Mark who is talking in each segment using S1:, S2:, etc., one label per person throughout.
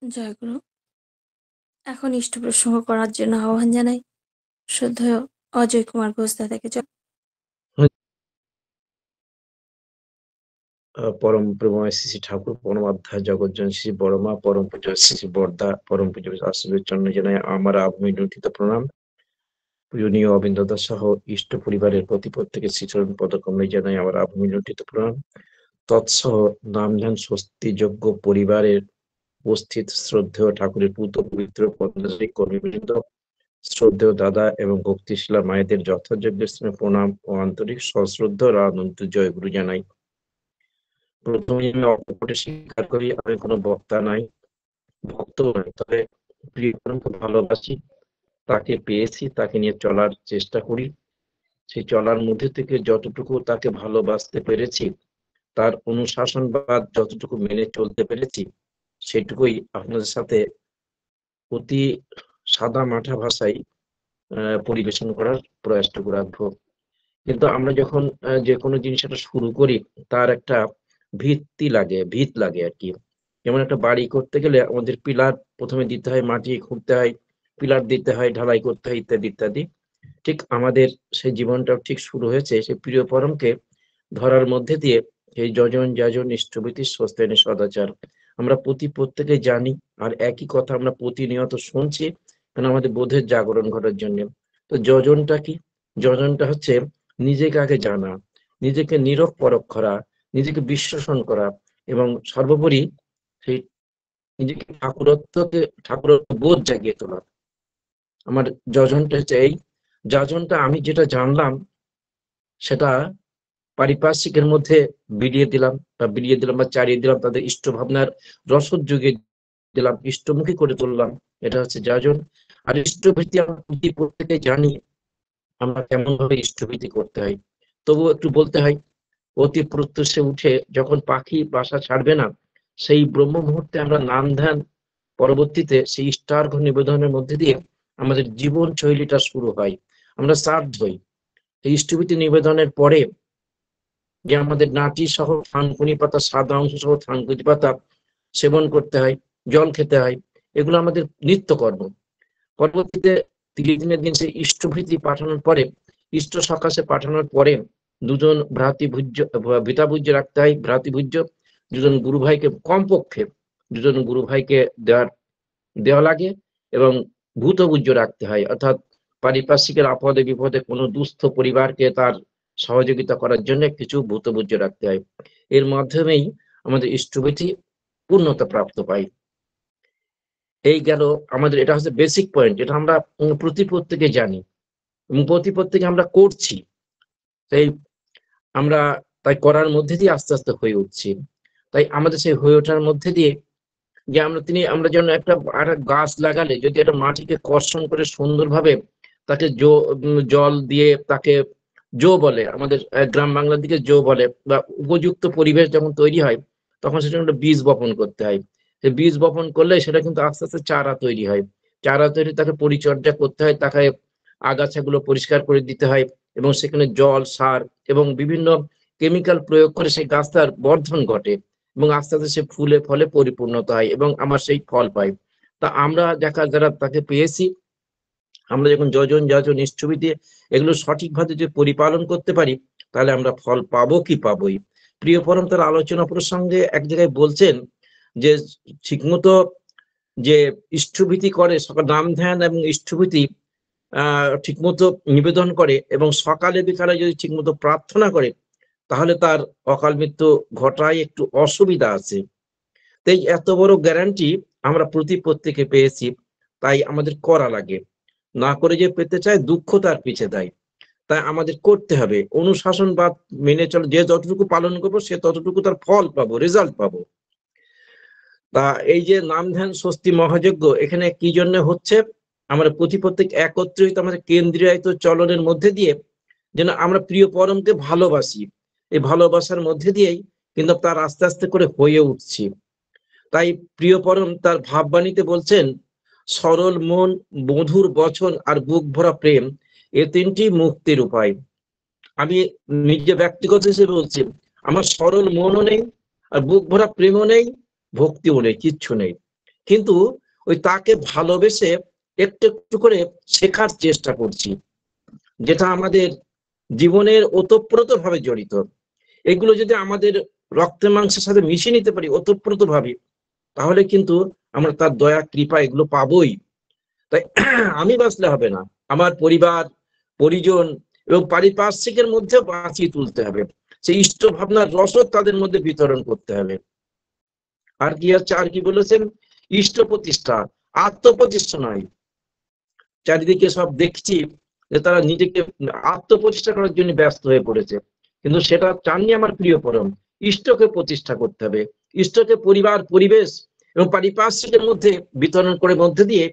S1: জয়গুরু। এখন ইষ্ট প্রসঙ্গ করার জন্য আহ্বান জানাই শ্রদ্ধেয় অজয় কুমার ঘোষ দাদাকে।
S2: পরম প্রেমময় শ্রী শ্রী ঠাকুর পরমাধ্যায় জগজ্জন শ্রী বড়মা পরম পূজ্য শ্রী শ্রী বর্দা পরম পূজ্য আশ্রমের চরণে জানাই আমার আভূমিলুঠিত প্রণাম। পূজনীয় অবিন্দদা সহ ইষ্ট পরিবারের প্রতি প্রত্যেকের শ্রীচরণ পদকমলে জানাই আমার আভূমিলুঠিত প্রণাম। তৎসহ নামধান স্বস্তি যোগ্য পরিবারের উপস্থিত শ্রদ্ধেয় ঠাকুরের পূত পবিত্র পদ্মশ্রী কর্মীবৃন্দ, শ্রদ্ধেয় দাদা এবং ভক্তিশীলা মায়েদের যথাযোগ্য স্থানে প্রণাম ও আন্তরিক সশ্রদ্ধ অনন্ত জয়গুরু জানাই। প্রথমে আমি অকপটে স্বীকার করি, আমি কোনো বক্তা নাই, ভক্ত নাই, তবে প্রিয়জনকে ভালোবাসি, তাকে পেয়েছি, তাকে নিয়ে চলার চেষ্টা করি। সেই চলার মধ্যে থেকে যতটুকু তাকে ভালোবাসতে পেরেছি, তার অনুশাসনবাদ যতটুকু মেনে চলতে পেরেছি, সেটুকুই আপনাদের সাথে অতি সাদা মাঠা ভাষায় পরিবেশন করার প্রয়াসটুকু রাখবো। কিন্তু আমরা যখন যে কোনো জিনিস একটা শুরু করি, তার একটা ভিত লাগে আর কি। যেমন একটা বাড়ি করতে গেলে আমাদের পিলার প্রথমে দিতে হয়, মাটি খুঁড়তে হয়, পিলার দিতে হয়, ঢালাই করতে হয়, ইত্যাদি ইত্যাদি। ঠিক আমাদের সেই জীবনটাও ঠিক শুরু হয়েছে সেই প্রিয় পরমকে ধরার মধ্যে দিয়ে। এই যজন যাজন ইষ্টভীতি স্বস্তায়নে সদাচার আমরা প্রত্যেকে জানি, আর একই কথা আমরা প্রতিনিয়ত শুনছি, কারণ আমাদের বোধের জাগরণ ঘটার জন্য। তো যজনটা কি? যজনটা হচ্ছে নিজেকে আগে জানা, নিজেকে নীরব পরখ করা, নিজেকে বিশ্লেষণ করা, এবং সর্বোপরি সেই নিজেকে ঠাকুরত্ব বোধ জাগিয়ে তোলা। আমার যজনটা হচ্ছে এই যজনটা, আমি যেটা জানলাম সেটা পারিপার্শ্বিকের মধ্যে বিলিয়ে দিলাম বা চারিয়ে দিলাম, তাদের ইষ্ট ভাবনার রসদ যুগে দিলাম, ইষ্টমুখী করে তুললাম। এটা হচ্ছে যাজন। আর ইষ্টভীতি আমরা প্রত্যেকে জানি আমরা কেমন ভাবে ইষ্টভীতি করতে হয়, তবুও একটু বলতে হয়। অতি প্রত্যুষে উঠে যখন পাখি বাসা ছাড়বে না, সেই ব্রহ্ম মুহূর্তে আমরা নাম ধ্যান, পরবর্তীতে সেই ইষ্টার্ঘ নিবেদনের মধ্যে দিয়ে আমাদের জীবন শৈলীটা শুরু হয়। আমরা শ্রাদ্ধ হই, এই ইষ্টভীতি নিবেদনের পরে যে আমাদের নাটি সহ থানকুনি পাতা, সাদা অংশ সহ থানকুনি পাতা সেবন করতে হয়, জল খেতে হয়, এগুলো আমাদের নিত্যকর্ম। পরবর্তীতে 30 দিনের দিন সেই ইষ্টভীতি পাঠানোর পরে, ইষ্ট সকাশে পাঠানোর পরে দুজন ভৃতাভুজ্য রাখতে হয়, ভ্রাতৃভুজ্য দুজন গুরু ভাইকে, কমপক্ষে দুজন গুরু ভাইকে দেওয়া লাগে, এবং ভূতভুজ্য রাখতে হয়, অর্থাৎ পারিপার্শ্বিকের আপদে বিপদে কোনো দুস্থ পরিবারকে তার সহযোগিতা করার জন্য কিছু ভূতভুজ্য রাখতে হয়। এর মাধ্যমেই আমাদের ইষ্টভীতি পূর্ণতা প্রাপ্ত পাই। এই গেল আমাদের, এটা হচ্ছে বেসিক পয়েন্ট, এটা আমরা প্রত্যেকে জানি এবং প্রত্যেকে আমরা করছি। তাই আমরা তাই করার মধ্যে দিয়ে আস্তে আস্তে হয়ে উঠছি। তাই আমাদের সেই হয়ে ওঠার মধ্যে দিয়ে যে আমরা যেন একটা গাছ লাগালে যদি একটা মাটিকে কর্ষণ করে সুন্দরভাবে তাকে জল দিয়ে তাকে বলে, আমাদের গ্রাম বাংলার দিকে বলে, বা উপযুক্ত পরিবেশ যখন তৈরি হয়, তখন সেটা একটা বীজ বপন করতে হয়। সেই বীজ বপন করলে সেটা কিন্তু আস্তে আস্তে চারা তৈরি হয়। চারা তৈরি, তাকে পরিচর্যা করতে হয়, তাকে আগাছাগুলো পরিষ্কার করে দিতে হয়, এবং সেখানে জল, সার এবং বিভিন্ন কেমিক্যাল প্রয়োগ করে সেই গাছটার বর্ধন ঘটে, এবং আস্তে আস্তে সে ফুলে ফলে পরিপূর্ণতা হয় এবং আমার সেই ফল পাই। তা আমরা যারা তাকে পেয়েছি, আমরা যখন যাজন ইষ্টভীতি এগুলো সঠিকভাবে যদি পরিপালন করতে পারি, তাহলে আমরা ফল পাবো কি পাবোই। প্রিয় পরম তার আলোচনা প্রসঙ্গে এক জায়গায় বলছেন যে ঠিকমতো যে ইষ্টভীতি করে, সকাল নাম ধ্যান এবং ইষ্টভীতি ঠিকমতো নিবেদন করে এবং সকালে বিকালে যদি ঠিকমতো প্রার্থনা করে, তাহলে তার অকাল মৃত্যু ঘটায় একটু অসুবিধা আছে। তাই এত বড় গ্যারান্টি আমরা প্রত্যেকে পেয়েছি, তাই আমাদের করা লাগে। না করে যে পেতে চায়, দুঃখ তার পিছে দেয়। তাই আমাদের করতে হবে অনুশাসন বা মেনে চলে, যে যতটুকু পালন করবো সে ততটুকু তার ফল পাবো, রেজাল্ট পাবো। তা এই যে নাম ধ্যান স্বস্তি মহাযজ্ঞ এখানে কি জন্য হচ্ছে, আমরা প্রত্যেক একত্রিত আমাদের কেন্দ্রীয়িত চলনের মধ্যে দিয়ে যেন আমরা প্রিয় পরমকে ভালোবাসি, এই ভালোবাসার মধ্যে দিয়েই কিন্তু তার আস্তে আস্তে করে হয়ে উঠছি। তাই প্রিয় পরম তার ভাববাণীতে বলছেন, সরল মন, মধুর বচন আর বুক ভরা প্রেম, এ তিনটি মুক্তির উপায়। আমি নিজে ব্যক্তিগত হিসেবে বলছি, আমার সরল মনও নেই, আর বুক ভরা প্রেমও নেই, ভক্তিও নেই, কিচ্ছু নেই, কিন্তু ওই তাকে ভালোবেসে একটু একটু করে শেখার চেষ্টা করছি, যেটা আমাদের জীবনের ওতপ্রোত ভাবে জড়িত। এগুলো যদি আমাদের রক্তে মাংসের সাথে মিশিয়ে নিতে পারি ওতপ্রোত ভাবে, তাহলে কিন্তু আমরা তার দয়া কৃপা এগুলো পাবোই। তাই আমি বাঁচলে হবে না, আমার পরিবার পরিজন এবং পারিপার্শ্বিকের মধ্যে বাঁচিয়ে তুলতে হবে, সেই ইষ্ট ভাবনার রসদ তাদের মধ্যে বিতরণ করতে হবে। আর কি আছে, আর কি বলেছেন, ইষ্ট প্রতিষ্ঠা, আত্মপ্রতিষ্ঠা নয়। চারিদিকে সব দেখছি যে তারা নিজেকে আত্মপ্রতিষ্ঠা করার জন্য ব্যস্ত হয়ে পড়েছে, কিন্তু সেটা চাননি আমার প্রিয় পরম। ইষ্টকে প্রতিষ্ঠা করতে হবে, ইষ্টকে পরিবার পরিবেশ এবং পারিপার্শ্বিকের মধ্যে বিতরণ করে মধ্যে দিয়ে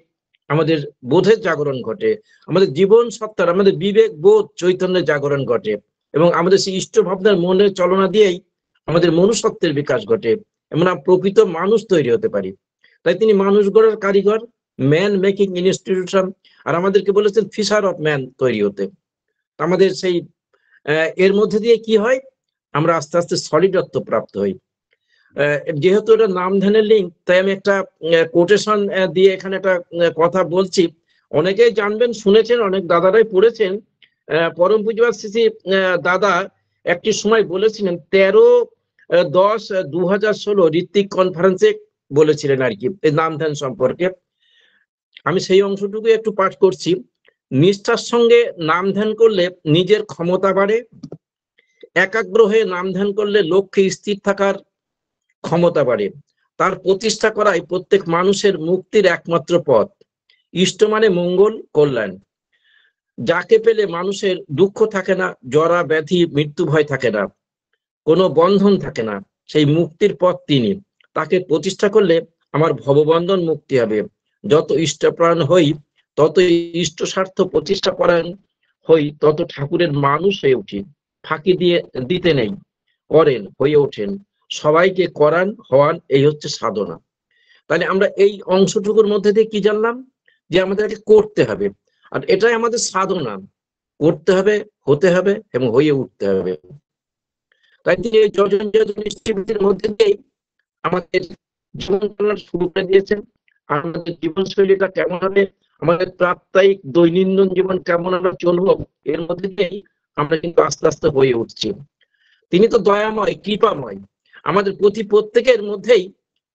S2: আমাদের বোধের জাগরণ ঘটে, আমাদের জীবন সত্তার, আমাদের বিবেক বোধ চৈতন্যের জাগরণ ঘটে, এবং আমাদের সেই ইষ্ট ভাবনার মনের চলনা দিয়েই আমাদের মনুষ্যত্বের বিকাশ ঘটে, আমরা প্রকৃত মানুষ তৈরি হতে পারি। তাই তিনি মানুষ গড়ার কারিগর, ম্যান মেকিং ইনস্টিটিউশন, আর আমাদেরকে বলেছেন ফিশার অফ ম্যান তৈরি হতে। আমাদের সেই এর মধ্যে দিয়ে কি হয়, আমরা আস্তে আস্তে সলিডত্ব প্রাপ্ত হই। যেহেতু এটা নাম ধ্যানের লিঙ্ক, তাই আমি একটা কোটেশন দিয়ে এখানে একটা কথা বলছি। অনেকেই জানবেন, শুনেছেন, অনেক দাদারাই পড়েছেন। পরম পূজ্যপাদ শ্রী দাদা একটি সময় বলেছিলেন 13-10-2016 ঋত্বিক কনফারেন্সে বলেছিলেন আর কি এই নাম ধ্যান সম্পর্কে। আমি সেই অংশটুকু একটু পাঠ করছি। নিষ্ঠার সঙ্গে নাম ধ্যান করলে নিজের ক্ষমতা বাড়ে, একাগ্র হয়ে নাম ধ্যান করলে লক্ষ্যে স্থির থাকার ক্ষমতা বাড়ে, তার প্রতিষ্ঠা করাই প্রত্যেক মানুষের মুক্তির একমাত্র পথ। ইষ্ট মানে মঙ্গল কল্যাণ, যাকে পেলে মানুষের দুঃখ থাকে না, জরা ব্যাধি মৃত্যু ভয় থাকে না, কোনো বন্ধন থাকে না, সেই মুক্তির পথ তিনি। তাকে প্রতিষ্ঠা করলে আমার ভববন্ধন মুক্তি হবে। যত ইষ্টপ্রাণ হই তত ইষ্ট স্বার্থ প্রতিষ্ঠা পরায়ণ হই, তত ঠাকুরের মানুষ হয়ে উঠি। ফাঁকি দিয়ে দিতে নেই, করেন, হয়ে ওঠেন, সবাইকে করান, হওয়ান, এই হচ্ছে সাধনা। তাহলে আমরা এই অংশটুকুর মধ্যে দিয়ে কি জানলাম, যে আমাদেরকে করতে হবে, আর এটাই আমাদের সাধনা। করতে হবে, হতে হবে এবং হয়ে উঠতে হবে। তাই তিনি এই যজন যজন ইষ্টিভূতির মধ্যে দিয়েই আমাদের জীবন চলার শুরু করে দিয়েছেন। আমাদের জীবনশৈলীটা কেমন হবে, আমাদের প্রাত্যহিক দৈনন্দিন জীবন কেমন আমরা চলবো, এর মধ্যে দিয়েই আমরা কিন্তু আস্তে আস্তে হয়ে উঠছি। তিনি তো দয়াময়, কৃপাময়, আমাদের প্রতি প্রত্যেকের মধ্যেই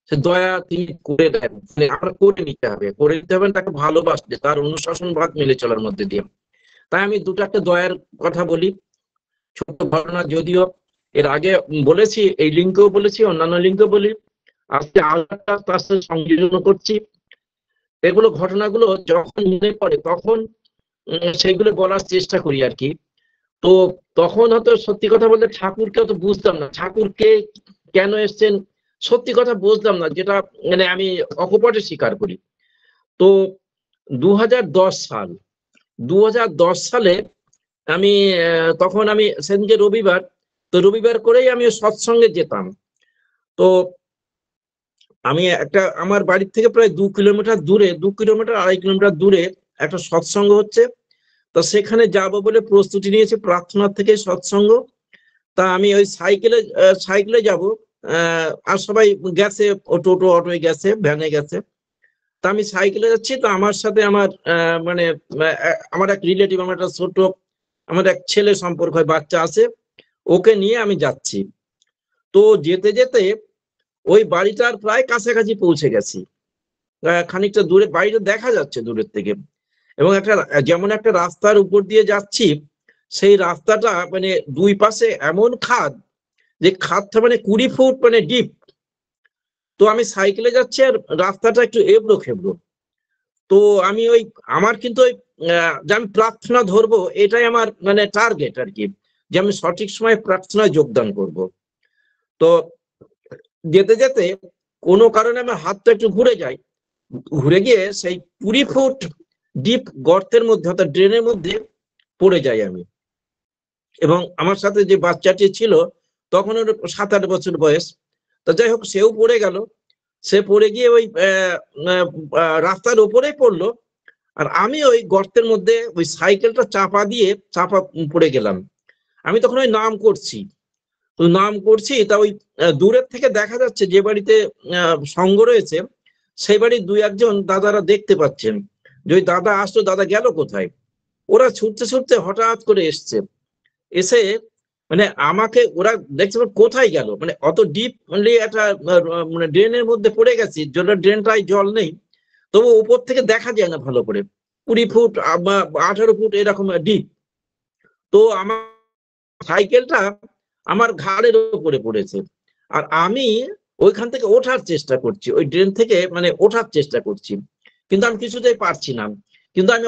S2: সে দয়া তিনি করে দেন। আমরা করে নিতে হবে, করে নিতে হবে তাকে ভালোবাসতে, তার অনুশাসন ভাগ মেলে চলার মধ্যে দিয়ে। তাই আমি দুটো একটা দয়ার কথা বলি, ছোট ঘটনা, যদিও এর আগে বলেছি, এই লিঙ্কেও বলেছি, অন্যান্য লিঙ্কেও বলি, আজকে আরেকটা তার সাথে সংযোজন করছি। এগুলো ঘটনাগুলো যখন মনে পড়ে তখন সেগুলো বলার চেষ্টা করি আর কি। তো তখন হয়তো সত্যি কথা বলতে ঠাকুরকে তো বুঝতাম না, ঠাকুরকে কেন এসছেন সত্যি কথা বুঝতাম না, যেটা মানে আমি অকপটে স্বীকার করি। তো 2010 সাল, 2010 সালে আমি তখন আমি সেদিনকে রবিবার, তো রবিবার করেই আমি সৎসঙ্গে যেতাম। তো আমি একটা আমার বাড়ির থেকে প্রায় 2 কিলোমিটার দূরে, 2 কিলোমিটার 2.5 কিলোমিটার দূরে একটা সৎসঙ্গ হচ্ছে। তো সেখানে যাব বলে প্রস্তুতি নিয়েছি, প্রার্থনার থেকে সৎসঙ্গ। তা আমি ওই সাইকেলে যাব, আর সবাই গেছে, টোটো অটোয় গেছে, ভ্যানে গেছে। তা আমি সাইকেলে যাচ্ছি, তো আমার সাথে আমার মানে আমার এক রিলেটিভ, আমার একটা ছোট, আমার এক ছেলে সম্পর্ক হয়, বাচ্চা আছে, ওকে নিয়ে আমি যাচ্ছি। তো যেতে যেতে ওই বাড়িটার প্রায় কাছাকাছি পৌঁছে গেছি। খানিকটা দূরে বাড়িটা দেখা যাচ্ছে দূরের থেকে, এবং একটা যেমন একটা রাস্তার উপর দিয়ে যাচ্ছি, সেই রাস্তাটা মানে দুই পাশে এমন খাদ, যে খাদটা মানে 20 ফুট মানে ডিপ। তো আমি সাইকেলে যাচ্ছি আর রাস্তাটা একটু এবড়ো খেবড়ো। তো আমি ওই আমার কিন্তু ওই যে আমি প্রার্থনা ধরবো, এটাই আমার মানে টার্গেট আর কি, যে আমি সঠিক সময় প্রার্থনায় যোগদান করব। তো যেতে যেতে কোনো কারণে আমার হাতটা একটু ঘুরে যায়, ঘুরে গিয়ে সেই 20 ফুট ডিপ গর্তের মধ্যে, অর্থাৎ ড্রেনের মধ্যে পড়ে যাই আমি। এবং আমার সাথে যে বাচ্চাটি ছিল তখন ওর 7-8 বছর বয়স। তো যাই হোক, সেও পড়ে গেল। সে পড়ে গিয়ে ওই রাস্তার ওপরেই পড়লো, আর আমি ওই গর্তের মধ্যে ওই সাইকেলটা চাপা পড়ে গেলাম। আমি তখন ওই নাম করছি, তো নাম করছি, তা ওই দূরের থেকে দেখা যাচ্ছে যে বাড়িতে সঙ্গ রয়েছে, সেই বাড়ির দুই একজন দাদারা দেখতে পাচ্ছেন যে ওই দাদা আসলো, দাদা গেল কোথায়। ওরা ছুটতে ছুটতে হঠাৎ করে এসছে, এসে মানে আমাকে ওরা দেখছে কোথায় গেল, মানে অত ডিপ একটা মানে ড্রেনের মধ্যে পড়ে গেছি, ড্রেনটায় জল নেই, তবু উপর থেকে দেখা যায় না ভালো করে, 20 ফুট বা 18 ফুট এরকম ডিপ। তো আমার সাইকেলটা আমার ঘাড়ের উপরে পড়েছে, আর আমি ওইখান থেকে ওঠার চেষ্টা করছি, ওই ড্রেন থেকে মানে ওঠার চেষ্টা করছি, কিন্তু আমি কিছুতেই পারছি না। কিন্তু আমি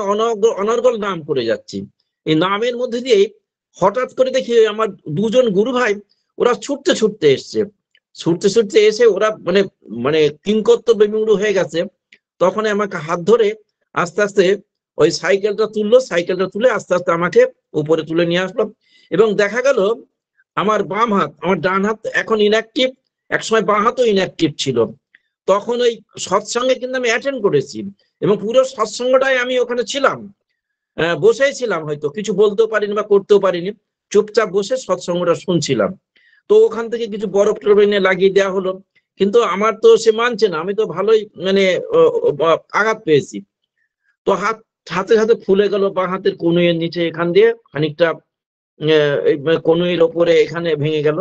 S2: অনর্গল নাম করে যাচ্ছি। এই নামের মধ্যে দিয়ে হঠাৎ করে দেখি আমার দুজন গুরু ভাই ওরা ছুটতে ছুটতে এসছে, ছুটতে ছুটতে এসে ওরা মানে মানে কিংকর্ত বিমূঢ় হয়ে গেছে। তখন আমাকে হাত ধরে আস্তে আস্তে ওই সাইকেলটা তুললো, সাইকেলটা তুলে আস্তে আস্তে আমাকে উপরে তুলে নিয়ে আসলো। এবং দেখা গেল আমার বাম হাত, আমার ডান হাত এখন ইনঅ্যাক্টিভ, একসময় বাঁ হাতও ইনঅ্যাক্টিভ ছিল। তখন ওই সৎসঙ্গে কিন্তু আমি অ্যাটেন্ড করেছি, এবং পুরো সৎসঙ্গটাই আমি ওখানে ছিলাম, বসেই ছিলাম, হয়তো কিছু বলতেও পারিনি বা করতেও পারিনি, চুপচাপ বসে সৎসঙ্গটা শুনছিলাম। তো ওখান থেকে কিছু বরফ টরফ এনে লাগিয়ে দেওয়া হলো, কিন্তু আমার তো সে মানছে না, আমি তো ভালোই মানে আঘাত পেয়েছি। তো হাতে হাতে ফুলে গেল, বাঁ হাতের কনুইয়ের নিচে এখান দিয়ে খানিকটা, কনুইয়ের ওপরে এখানে ভেঙে গেল,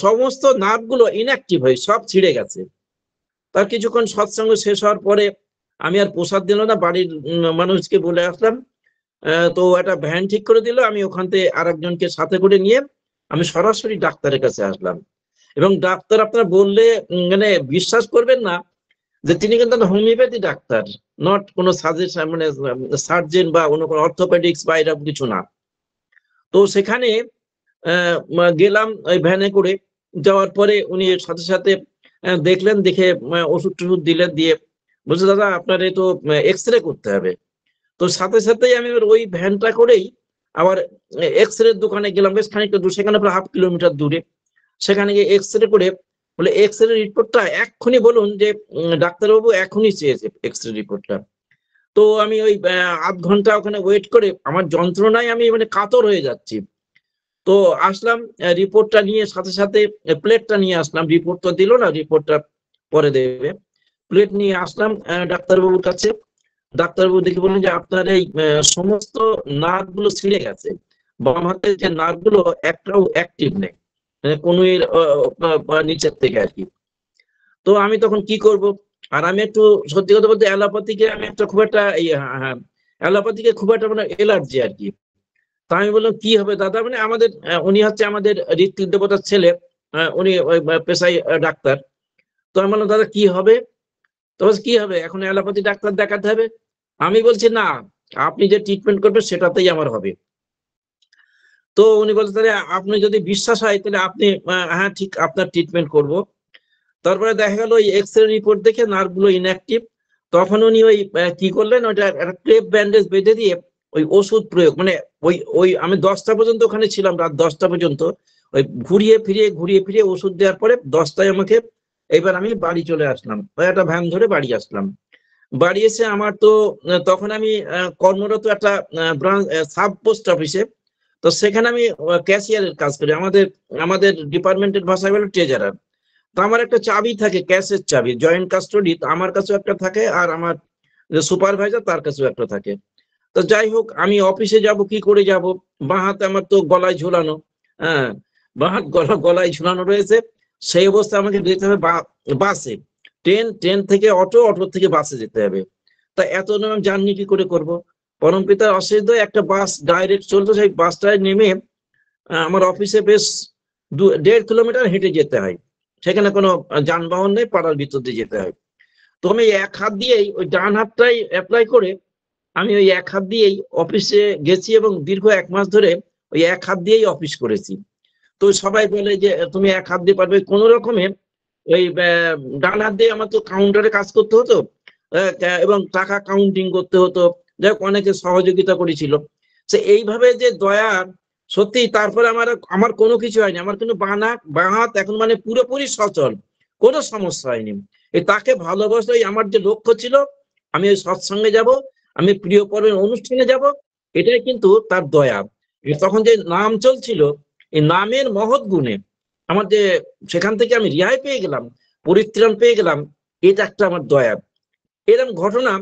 S2: সমস্ত নার্ভ গুলো ইনঅ্যাক্টিভ হয়ে সব ছিঁড়ে গেছে। তার কিছুক্ষণ সৎসঙ্গ শেষ হওয়ার পরে আমি আর প্রসাদ দিল না, বাড়ির মানুষকে বলে আসলাম। তো একটা ভ্যান ঠিক করে দিল, আমি ওখান থেকে আরেকজনকে সাথে করে নিয়ে আমি সরাসরি ডাক্তারের কাছে আসলাম। এবং ডাক্তার আপনারা বললে মানে বিশ্বাস করবেন না যে তিনি কিন্তু হোমিওপ্যাথি ডাক্তার, নট কোনো সাজেশন মানে সার্জেন বা অন্য কোনো অর্থোপেডিক্স বা এরকম কিছু না। তো সেখানে গেলাম ওই ভ্যানে করে, যাওয়ার পরে উনি সাথে সাথে দেখলেন, দেখে ওষুধ টষুধ দিলেন, দিয়ে বলছে দাদা আপনার এই তো এক্স রে করতে হবে। তো সাথে সাথেই আমি ওই ভ্যানটা করেই আবার এক্স রে দোকানে গেলাম, বেশ খানিকটা দূর, সেখানে প্রায় 1/2 কিলোমিটার দূরে। সেখানে গিয়ে এক্স রে করে বলে এক্স রে রিপোর্টটা এক্ষুনি বলুন, যে ডাক্তারবাবু এখনই চেয়েছে এক্স রে রিপোর্টটা। তো আমি ওই আধ ঘন্টা ওখানে ওয়েট করে আমার যন্ত্রণায় আমি মানে কাতর হয়ে যাচ্ছি। তো আসলাম, রিপোর্টটা নিয়ে সাথে সাথে প্লেটটা নিয়ে আসলাম, রিপোর্ট তো দিল না, রিপোর্টটা পরে দেবে। প্লেট নিয়ে আসলাম ডাক্তারবাবুর কাছে। ডাক্তারবাবু দেখে বললেন যে আপনার এই সমস্ত নার্ভ গুলো ছিঁড়ে গেছে, বাম হাতের যে নার্ভ গুলো একটাও অ্যাক্টিভ নেই, মানে কনুইয়ের নিচের থেকে আর কি। তো আমি তখন কি করব, আর আমি একটু সত্যি কথা বলতে অ্যালোপ্যাথিকে আমি একটা খুব একটা অ্যালোপ্যাথিকে খুব একটা মানে এলার্জি আর কি। তা আমি বললাম কি হবে দাদা, মানে আমাদের উনি হচ্ছে আমাদের ঋত্বিক দেবতার ছেলে, উনি ওই পেশায় ডাক্তার। তো আমি বললাম দাদা কি হবে, তো বলছে, কি হবে এখন অ্যালোপ্যাথি ডাক্তার দেখাতে হবে। আমি বলছি না, আপনি যে ট্রিটমেন্ট করবেন সেটাতেই আমার হবে। তো উনি বলছে তাহলে আপনি যদি বিশ্বাস হয় তাহলে আপনি হ্যাঁ ঠিক আপনার ট্রিটমেন্ট করব। তারপরে দেখা গেল ওই এক্স রে রিপোর্ট দেখে নার্ভ গুলো ইনঅ্যাক্টিভ। তখন উনি ওই কি করলেন, ওইটা একটা ক্রেপ ব্যান্ডেজ বেঁধে দিয়ে ওই ওষুধ প্রয়োগ, মানে ওই ওই আমি 10টা পর্যন্ত ওখানে ছিলাম, রাত 10টা পর্যন্ত ওই ঘুরিয়ে ফিরিয়ে ওষুধ দেওয়ার পরে 10টায় আমাকে, এবার আমি বাড়ি চলে আসলাম, ওই একটা ভ্যান ধরে বাড়ি আসলাম। বাড়ি এসে আমার তো তখন আমি কর্মরত একটা ব্রাঞ্চ সাব পোস্ট অফিসে। তো সেখানে আমি ক্যাশিয়ারের কাজ করি, আমাদের আমাদের ডিপার্টমেন্টের ভাষায় বলে ট্রেজারার। তো আমার একটা চাবি থাকে, ক্যাশের চাবি, জয়েন্ট কাস্টডি, আমার কাছেও একটা থাকে, আর আমার যে সুপারভাইজার তার কাছেও একটা থাকে। তো যাই হোক, আমি অফিসে যাব, কি করে যাব, বাঁ হাতে আমার তো গলায় ঝুলানো, হ্যাঁ, বাঁ হাত গলায় ঝুলানো রয়েছে। সেই অবস্থায় আমাকে যেতে হবে বাসে, ট্রেন থেকে অটো, অটো থেকে বাসে যেতে হবে। তা এত দূর জার্নি কি করে করব। পরমপিতার অশেষ দয়ায় একটা বাস ডাইরেক্ট চলতো, সেই বাসটায় নেমে আমার অফিসে বেশ 1.5 কিলোমিটার হেঁটে যেতে হয়, সেখানে কোনো যানবাহন নেই, পাড়ার ভিতর দিয়ে যেতে হয়। তো আমি এক হাত দিয়েই ওই ডান হাতটাই অ্যাপ্লাই করে আমি ওই এক হাত দিয়েই অফিসে গেছি, এবং দীর্ঘ 1 মাস ধরে ওই এক হাত দিয়েই অফিস করেছি। তো সবাই বলে যে তুমি এক হাত দিয়ে পারবে, কোন রকমে ওই ডান হাত দিয়ে আমার তো কাউন্টারে কাজ করতে হতো, এবং টাকা কাউন্টিং করতে হতো, যাই হোক অনেকে সহযোগিতা করেছিল। সে এইভাবে যে দয়া, সত্যি তারপরে আমার আমার কোনো কিছু হয়নি, আমার কিন্তু বাঁ হাত এখন মানে পুরোপুরি সচল, কোনো সমস্যা হয়নি। এই তাকে ভালোবাসাই আমার যে লক্ষ্য ছিল, আমি ওই সৎসঙ্গে যাব, আমি প্রিয় পর্বের অনুষ্ঠানে যাব, এটাই কিন্তু তার দয়া। তখন যে নাম চলছিল, এই নামের মহৎ গুণে আমার যে সেখান থেকে আমি রেহাই পেয়ে গেলাম, পরিত্রাণ পেয়ে গেলাম, এটা একটা আমার দয়া। এরকম ঘটনা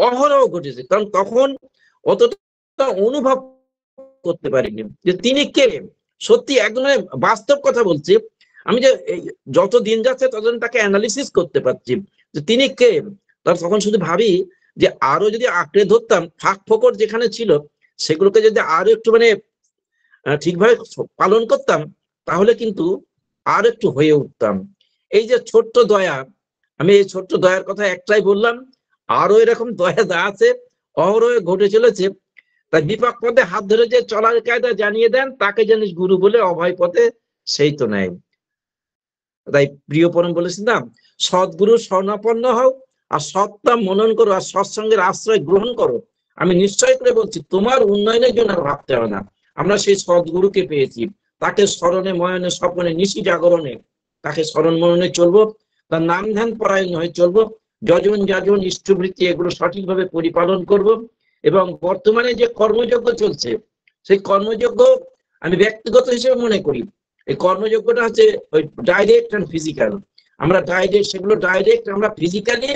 S2: অহরহ ঘটেছে, কারণ তখন অতটা অনুভব করতে পারিনি যে তিনি কে। সত্যি একদম বাস্তব কথা বলছি। আমি যে যত দিন যাচ্ছে ততদিন তাকে অ্যানালিসিস করতে পারছি যে তিনি কে। তখন শুধু ভাবি যে আরো যদি আঁকড়ে ধরতাম, ফাঁক ফোকর যেখানে ছিল সেগুলোকে যদি আরো একটু ঠিকভাবে পালন করতাম, তাহলে কিন্তু আর একটু হয়ে উঠতাম। এই যে ছোট্ট দয়া, আমি এই ছোট্ট দয়ার কথা একটাই বললাম, আরো এরকম দয়া যা আছে অহরহ ঘটে চলেছে। তাই বিপাক পথে হাত ধরে যে চলার কায়দা জানিয়ে দেন, তাকে জানিস গুরু বলে, অভয় পথে সেই তো নেয়। তাই প্রিয় পরম বলেছেন না, সদ্গুরু শরণাপন্ন হও আর সৎটা মনন করো আর সৎসঙ্গের আশ্রয় গ্রহণ করো। আমি নিশ্চয় করে বলছি তোমার উন্নয়নের জন্য আর ভাবতে হবে না। আমরা সেই সদ্গুরুকে পেয়েছি, তাকে স্মরণে ময়নে স্বপনে নিশি জাগরণে তাকে স্মরণ মননে চলবো, তার নাম ধ্যান পরায়ণ হয়ে চলবো, যজন যাজন ইষ্টবৃত্তি এগুলো সঠিকভাবে পরিপালন করব। এবং বর্তমানে যে কর্মযজ্ঞ চলছে, সেই কর্মযজ্ঞ আমি ব্যক্তিগত হিসেবে মনে করি এই কর্মযজ্ঞটা হচ্ছে ওই ডাইরেক্ট এন্ড ফিজিক্যাল। আমরা ডাইরেক্ট সেগুলো ডাইরেক্ট, আমরা ফিজিক্যালি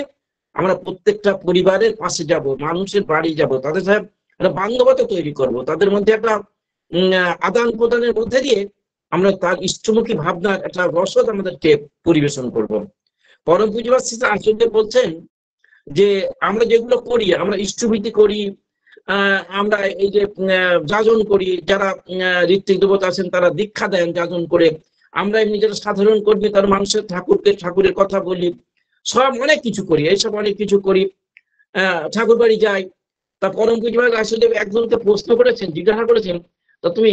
S2: আমরা প্রত্যেকটা পরিবারের পাশে যাব, মানুষের বাড়ি যাব, তাদের সাথে একটা বান্ধবতা তৈরি করব, তাদের মধ্যে একটা আদান প্রদানের মধ্যে দিয়ে আমরা তার ইষ্টমুখী ভাবনার একটা রসদ আমাদেরকে পরিবেশন করব। পরম পূজ্যপাদ শ্রী আচার্য বলছেন যে আমরা যেগুলো করি, আমরা ইষ্টভীতি করি, আমরা এই যে যাজন করি, যারা ঋত্বিক দেবতা আছেন তারা দীক্ষা দেন যাজন করে, আমরা এমনি যারা সাধারণ কর্মী তার মানুষের ঠাকুরের কথা বলি, সব অনেক কিছু করি, এইসব অনেক কিছু করি, ঠাকুর বাড়ি যাই। তা পরম পূজ্যপাদ আসলে একজনকে প্রশ্ন করেছেন, জিজ্ঞাসা করেছেন, তা তুমি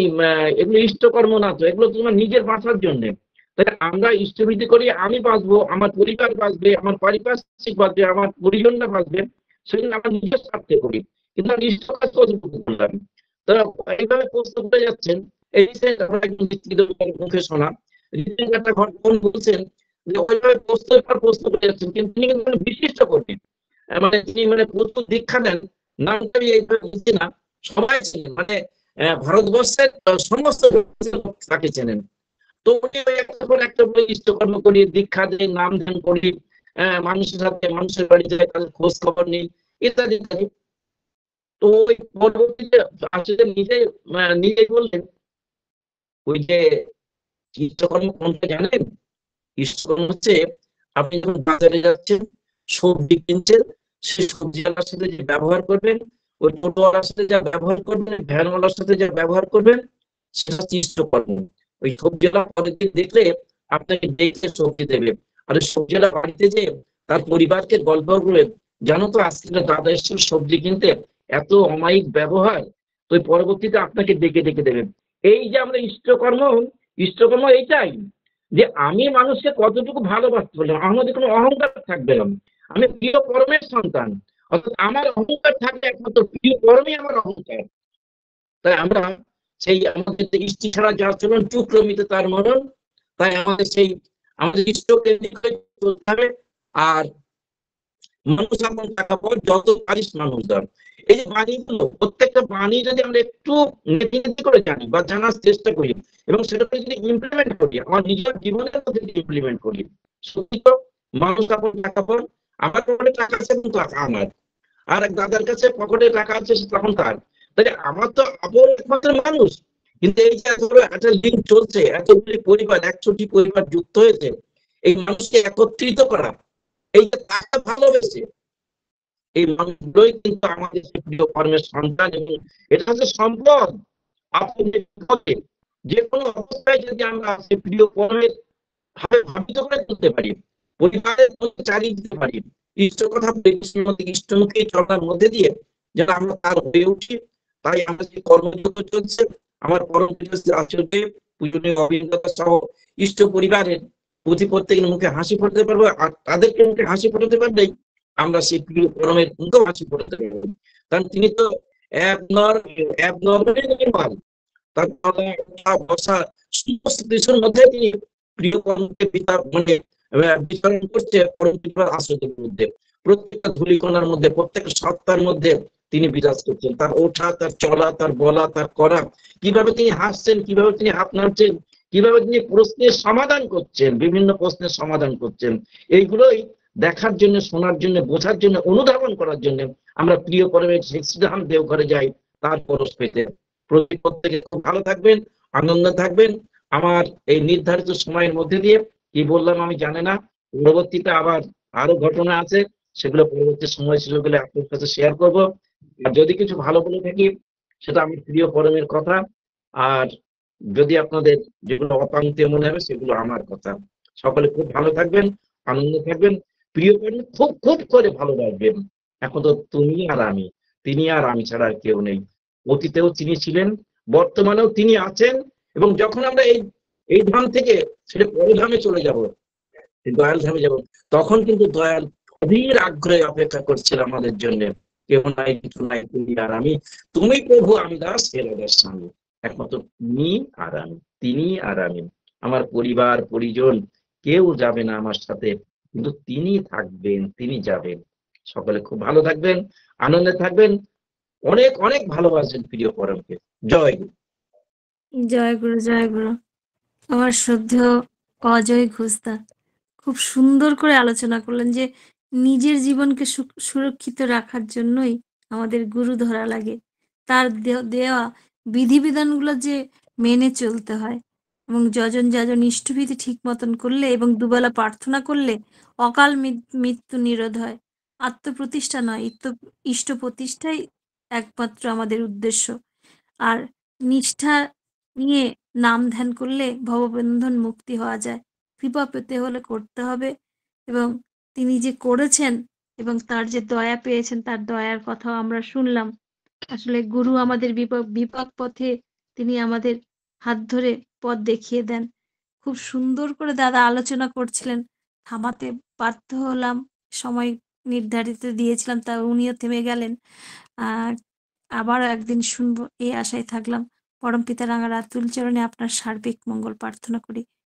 S2: এগুলো ইষ্টকর্ম না তো, এগুলো তোমার নিজের বাঁচার জন্য। তাহলে আমরা ইষ্টভীতি করি, আমি বাঁচবো, আমার পরিবার বাঁচবে, আমার পারিপার্শ্বিক বাঁচবে, আমার পরিজনরা বাঁচবে, সেজন্য আমরা নিজের স্বার্থে করি, কিন্তু আমি ইষ্ট কাজ কতটুকু করলাম। তারা এইভাবে প্রশ্ন করে যাচ্ছেন। এই মুখে শোনা একটা ঘটনা বলছেন যে ওইভাবে প্রশ্ন করে যাচ্ছেন, কিন্তু তিনি কিন্তু বিশিষ্ট করবেন, তিনি প্রচুর দীক্ষা দেন। নামটা আমি এইভাবে বুঝছি না, সবাই ছিলেন, ভারতবর্ষের সমস্ত তাকে চেনেন। তো উনি একটা পর একটা বলে ইষ্টকর্ম করি, দীক্ষা দিই, নাম ধ্যান করি, মানুষের সাথে মানুষের বাড়ি যাই, তাদের খোঁজ খবর নিই, ইত্যাদি ইত্যাদি। তো ওই পরবর্তীতে আসলে নিজেই বললেন, ওই যে ইষ্টকর্ম কোনটা জানেন? ইষ্টকর্ম হচ্ছে আপনি যখন বাজারে যাচ্ছেন, সবজি কিনছেন, সেই সবজিওয়ালার সাথে যে ব্যবহার করবেন, ওই টোটোওয়ালার সাথে যা ব্যবহার করবেন, ভ্যানওয়ালার সাথে যা ব্যবহার করবেন, সেটা হচ্ছে ইষ্টকর্ম। ওই সবজিওয়ালা পরের দিন দেখলে আপনাকে দেখে সবজি দেবে, আর ওই সবজিওয়ালা বাড়িতে যে তার পরিবারকে গল্প করবে, জানো তো আজকে দাদা এসেছিল সবজি কিনতে, এত অমায়িক ব্যবহার, তো পরবর্তীতে আপনাকে ডেকে ডেকে দেবে। এই যে আমরা ইষ্টকর্ম এইটাই যে আমি মানুষকে কতটুকু ভালোবাসতে পারলাম, আমাদের কোনো অহংকার থাকবে না। আমি প্রিয় পরমের সন্তান, অর্থাৎ আমার অহংকার থাকবে একমাত্র প্রিয় পরমই আমার অহংকার। তাই আমরা সেই আমাদের ইষ্টি ছাড়া যা চলন চুক্রমিতে তার মরণ, তাই আমাদের ইষ্টকে চলতে হবে। আর মানুষ এমন টাকা পর যত পারিস মানুষ ধর, এই যে বাণীগুলো, প্রত্যেকটা বাণী যদি আমরা একটু নেতি করে জানি বা জানার চেষ্টা করি এবং সেটাকে যদি ইমপ্লিমেন্ট করি, আমার নিজের জীবনের মধ্যে যদি ইমপ্লিমেন্ট করি, সত্যি তো মানুষ আপন টাকা পর, আমার পকেটে টাকা আছে কিন্তু আমার, আর এক দাদার কাছে পকেটে টাকা আছে তখন তার, তাহলে আমার তো আপন একমাত্র মানুষ। কিন্তু এই যে একটা লিঙ্ক চলছে, এতগুলি পরিবার, 100টি পরিবার যুক্ত হয়েছে, এই মানুষকে একত্রিত করা, এই যে তাকে ভালোবেসে, এই মানুষগুলোই কিন্তু আমাদের প্রিয় কর্মের সন্তান। এবং এটা হচ্ছে সম্পদ। আপনি যে কোনো অবস্থায় যদি আমরা সেই প্রিয় কর্মের ভাবে ভাবিত করে তুলতে পারি, পরিবারের মধ্যে চালিয়ে দিতে পারি, ইষ্ট কথা ইষ্টমুখী চলার মধ্যে দিয়ে যেন আমরা তার হয়ে উঠি। তাই আমরা যে কর্মযোগ্য চলছে, আমার পরম আচার্য পূজনীয় অভিজ্ঞতা সহ ইষ্ট পরিবারের প্রতি প্রত্যেকের মুখে হাসি ফোটাতে পারবো, আর তাদেরকে মুখে হাসি ফোটাতে পারলেই আমরা সেই প্রিয় পরমের মুখেও হাসি ফোটাতে পারবো। কারণ তিনি তো নির্মাণ, তার বসা সমস্ত কিছুর মধ্যে তিনি প্রিয় কর্মকে বিতরণ করছে পরম কৃপার আশ্রয়ের মধ্যে, প্রত্যেকটা ধূলিকণার মধ্যে, প্রত্যেকটা সত্তার মধ্যে তিনি বিরাজ করছেন। তার ওঠা, তার চলা, তার বলা, তার করা, কিভাবে তিনি হাসছেন, কিভাবে তিনি হাত নাড়ছেন, কিভাবে তিনি প্রশ্নের সমাধান করছেন, বিভিন্ন প্রশ্নের সমাধান করছেন, এইগুলোই দেখার জন্য, শোনার জন্য, বোঝার জন্য, অনুধাবন করার জন্য আমরা প্রিয় পরমের শ্রীধাম দেওঘরে যাই তার পরশ পেতে। প্রত্যেকে খুব ভালো থাকবেন, আনন্দে থাকবেন। আমার এই নির্ধারিত সময়ের মধ্যে দিয়ে কি বললাম আমি জানি না, পরবর্তীতে আবার আরো ঘটনা আছে, সেগুলো পরবর্তী সময় সুযোগ হলে আপনার সাথে শেয়ার করব। আর যদি কিছু ভালো বলে থাকি সেটা আমার প্রিয় পরমের কথা, আর যদি আপনাদের যেগুলো অপাঙ্ক্তীয় মনে হবে সেগুলো আমার কথা। সকলে খুব ভালো থাকবেন, আনন্দে থাকবেন, প্রিয় পরম খুব খুব করে ভালোবাসবেন। এখন তো তুমি আর আমি, তিনি আর আমি ছাড়া আর কেউ নেই। অতীতেও তিনি ছিলেন, বর্তমানেও তিনি আছেন, এবং যখন আমরা এই এই ধাম থেকে সেটা পরধামে চলে যাব, দয়াল ধামে যাব, তখন কিন্তু দয়াল অধীর আগ্রহে অপেক্ষা করছিল আমাদের জন্য। কেউ নাই, কিছু নাই, তুমি আর আমি, তুমি প্রভু আমি দাস, হেরা দাস স্বামী। একমাত্র তুমি আর আমি, তিনি আর আমি, আমার পরিবার পরিজন কেউ যাবে না আমার সাথে, কিন্তু তিনি থাকবেন, তিনি যাবেন। সকলে খুব ভালো থাকবেন, আনন্দে থাকবেন, অনেক অনেক ভালোবাসবেন প্রিয় পরমকে। জয় গুরু।
S1: জয় গুরু, জয় গুরু। আমার শ্রদ্ধেয় অজয় ঘোষদা খুব সুন্দর করে আলোচনা করলেন যে নিজের জীবনকে সুরক্ষিত রাখার জন্যই আমাদের গুরু ধরা লাগে। তার দেওয়া বিধিবিধানগুলো যে মেনে চলতে হয়, এবং যজন যাজন ইষ্টভীতি ঠিক মতন করলে এবং দুবেলা প্রার্থনা করলে অকাল মৃত্যু নিরোধ হয়। আত্মপ্রতিষ্ঠা নয়, ইষ্ট প্রতিষ্ঠাই একমাত্র আমাদের উদ্দেশ্য। আর নিষ্ঠা নিয়ে নাম ধ্যান করলে ভববন্ধন মুক্তি হওয়া যায়। কৃপা পেতে হলে করতে হবে, এবং তিনি যে করেছেন এবং তার যে দয়া পেয়েছেন তার দয়ার কথাও আমরা শুনলাম। আসলে গুরু আমাদের বিপাক পথে তিনি আমাদের হাত ধরে পথ দেখিয়ে দেন। খুব সুন্দর করে দাদা আলোচনা করছিলেন, থামাতে বাধ্য হলাম, সময় নির্ধারিত দিয়েছিলাম তা উনিও থেমে গেলেন। আর আবারও একদিন শুনবো এই আশায় থাকলাম। পরমপিতা রাঙা রাতুল চরণে আপনার সার্বিক মঙ্গল প্রার্থনা করি।